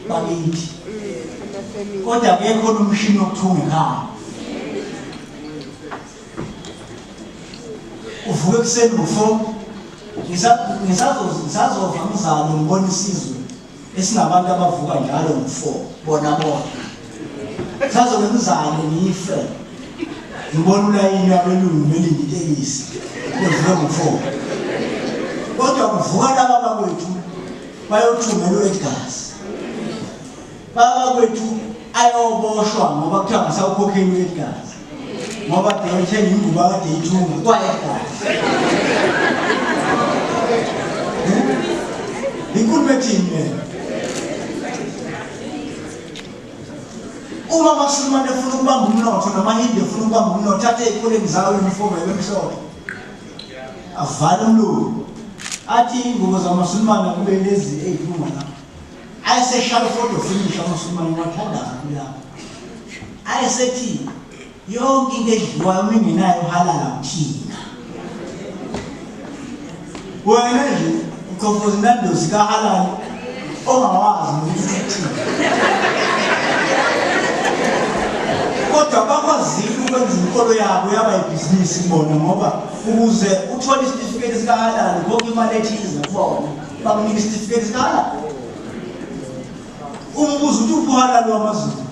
bakithi kodwa akekho nomshini wokuthunga ekhaya uvuke kuseni ngo-4 ngisazova ngizalo ngibona isizwe esinabantu abavuka njalo ngo-4 bona sazobe ngizalo ngife ngibona ulayini abelungu belinde itekisi bevuke ngo-4 kodwa kuvuka laba bakwethu bayothumelwa igazi baba kwethu ayoboshwa ngoba kuthiwa ngasawukhokheli igazi ngoba deyothenga ingubo akade ithunga kwayegazi inkulumo ethini uma amaSulumane efuna ukubamba umnotho namaHindu efuna ukubamba umnotho athe ey'koleni zawo imifomo yabemhlophe avale umlomo athi ingubo zamaSulumane kube lezi ey'thunga lapho ayeseshaya ifoto finish amaSulumane wathanda kakhulu lapho ayesethi yonke into edliwayo uma ingenayo halala kuthina wena nje ukhomfoza inandozi kahalali ongawazi nokuthi uthini kodwa bakwazile ukwenza inkolo yabo yaba yibhizinisi kubona ngoba ukuze uthole isitifiketi sikahalali konke imali ethize kubona bakunika isitifiketi sikahalali umbuzo uthi ubuhalali wamaZulu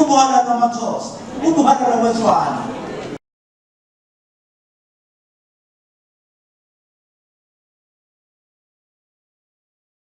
ubuhalali wamaXhosa ubuhalali wamaTswana